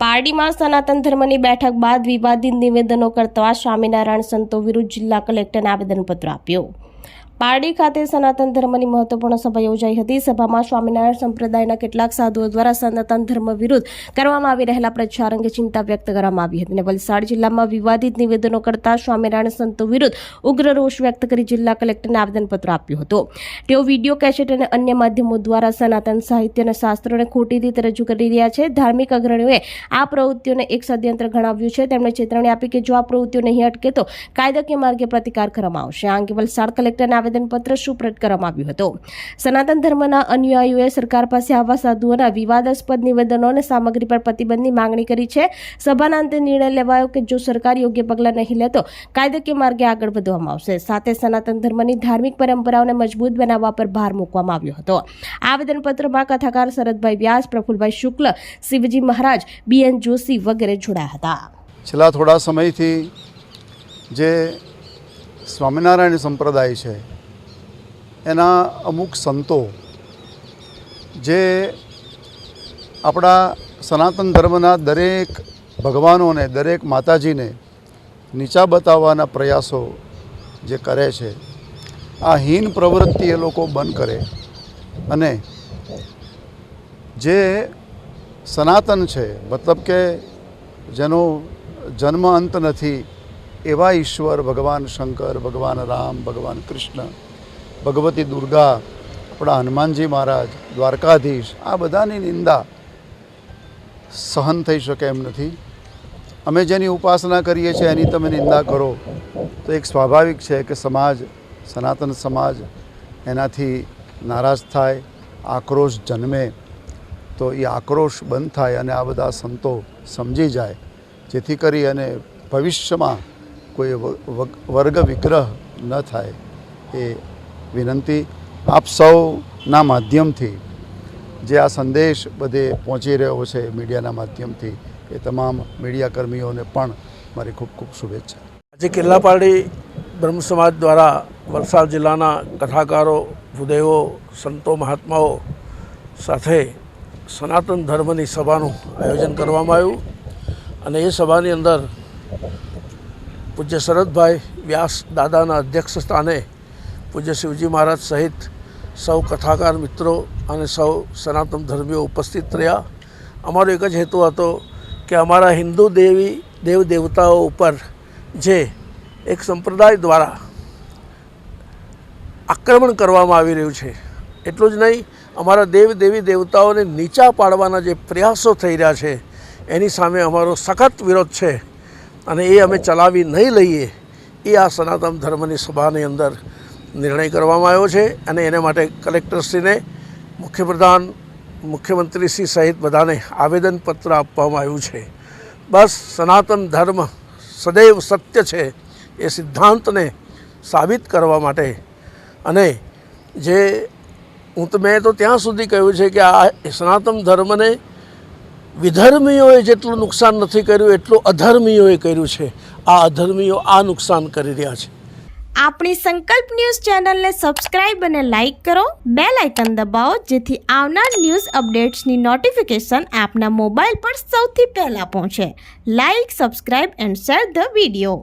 પારડીમાં સનાતન ધર્મની બેઠક બાદ વિવાદિત નિવેદનો કરતા સ્વામિનારાયણ સંતો વિરુદ્ધ જિલ્લા કલેક્ટરને આવેદનપત્ર આપ્યું। પારડી ખાતે સનાતન ધર્મની મહત્વપૂર્ણ સભા યોજાઈ હતી। સભામાં સ્વામિનારાયણ સંપ્રદાયના કેટલાક સાધુઓ દ્વારા સનાતન ધર્મ વિરુદ્ધ કરવામાં આવી રહેલા પ્રચાર અંગે ચિંતા વ્યક્ત કરવામાં આવી હતી અને વલસાડ જિલ્લામાં વિવાદિત નિવેદનો કરતા સ્વામિનારાયણ સંતો વિરુદ્ધ ઉગ્ર રોષ વ્યક્ત કરી જિલ્લા કલેક્ટરને આવેદનપત્ર આપ્યું હતું। તેઓ વિડીયો કેસેટ અને અન્ય માધ્યમો દ્વારા સનાતન સાહિત્ય અને શાસ્ત્રોને ખોટી રીતે રજૂ કરી રહ્યા છે। ધાર્મિક અગ્રણીઓએ આ પ્રવૃત્તિઓને એક ષડયંત્ર ગણાવ્યું છે। તેમણે ચેતવણી આપી કે જો આ પ્રવૃત્તિઓ નહીં અટકે તો કાયદાકીય માર્ગે પ્રતિકાર કરવામાં આવશે। આ અંગે વલસાડ કલેક્ટરને આવેદનપત્ર સુપ્રત કરવામાં આવ્યું હતું। સનાતન ધર્મના અનુયાયીઓએ સરકાર પાસે આવા સાધુઓના વિવાદાસ્પદ નિવેદનો અને સામગ્રી પર પ્રતિબંધની માંગણી કરી છે। સભાના અંતે નિર્ણય લેવાયો કે જો સરકાર યોગ્ય પગલાં નહીં લે તો કાયદાકીય માર્ગે આગળ વધવામાં આવશે। સાથે સનાતન ધર્મની ધાર્મિક પરંપરાઓને મજબૂત બનાવવા પર ભાર મૂકવામાં આવ્યો હતો। આવેદનપત્રમાં કથાકાર શરદભાઈ વ્યાસ, પ્રફુલભાઈ શુક્લ, શિવજી મહારાજ, BN જોશી વગેરે જોડાયા હતા। છેલ્લા થોડા સમયથી જે સ્વામિનારાયણ સંપ્રદાય છે એના અમુક સંતો જે આપણા સનાતન ધર્મના દરેક ભગવાનોને, દરેક માતાજીને નીચા બતાવવાના પ્રયાસો જે કરે છે, આ હીન પ્રવૃત્તિ એ લોકો બંધ કરે અને જે સનાતન છે, મતલબ કે જેનો જન્મ અંત નથી એવા ઈશ્વર ભગવાન શંકર, ભગવાન રામ, ભગવાન કૃષ્ણ, ભગવતી દુર્ગા, આપણા હનુમાનજી મહારાજ, દ્વારકાધીશ, આ બધાની નિંદા સહન થઈ શકે એમ નથી। અમે જેની ઉપાસના કરીએ છીએ એની તમે નિંદા કરો તો એક સ્વાભાવિક છે કે સમાજ, સનાતન સમાજ એનાથી નારાજ થાય, આક્રોશ જન્મે। તો એ આક્રોશ બંધ થાય અને આ બધા સંતો સમજી જાય, જેથી કરી અને ભવિષ્યમાં કોઈ વર્ગ વિગ્રહ ન થાય એ વિનંતી। આપ સૌના માધ્યમથી જે આ સંદેશ બધે પહોંચી રહ્યો છે મીડિયાના માધ્યમથી, એ તમામ મીડિયા કર્મીઓને પણ મારી ખૂબ ખૂબ શુભેચ્છા। આજે કિલ્લા પારડી બ્રહ્મ સમાજ દ્વારા વલસાડ જિલ્લાના કથાકારો, ભૂદેવો, સંતો, મહાત્માઓ સાથે સનાતન ધર્મની સભાનું આયોજન કરવામાં આવ્યું અને એ સભાની અંદર પૂજ્ય શરદભાઈ વ્યાસ દાદાના અધ્યક્ષ સ્થાને પૂજ્ય શિવજી મહારાજ સહિત સૌ કથાકાર મિત્રો અને સૌ સનાતન ધર્મીઓ ઉપસ્થિત રહ્યા। અમારો એક જ હેતુ હતો કે અમારા હિન્દુ દેવ દેવતાઓ ઉપર જે એક સંપ્રદાય દ્વારા આક્રમણ કરવામાં આવી રહ્યું છે, એટલું જ નહીં, અમારા દેવી દેવતાઓને નીચા પાડવાના જે પ્રયાસો થઈ રહ્યા છે એની સામે અમારો સખત વિરોધ છે અને એ અમે ચલાવી નહીં લઈએ એ આ સનાતન ધર્મની સભાની અંદર નિર્ણય કરવામાં આવ્યો છે અને એને માટે કલેક્ટરશ્રીને, મુખ્યપ્રધાન, મુખ્યમંત્રીશ્રી સહિત બધાને આવેદનપત્ર આપવામાં આવ્યું છે। બસ સનાતન ધર્મ સદૈવ સત્ય છે એ સિદ્ધાંતને સાબિત કરવા માટે અને જે મેં તો ત્યાં સુધી કહ્યું છે કે આ સનાતન ધર્મને વિધર્મીઓએ જેટલું નુકસાન નથી કર્યું એટલું અધર્મીઓએ કર્યું છે। આ અધર્મીઓ આ નુકસાન કરી રહ્યા છે। આપણી સંકલ્પ ન્યૂઝ ચેનલને સબસ્ક્રાઇબ અને લાઇક કરો, બેલ આઇકન દબાવો જેથી આવનાર ન્યૂઝ અપડેટ્સની નોટિફિકેશન આપના મોબાઈલ પર સૌથી પહેલા પહોંચે। Like, subscribe and share the video.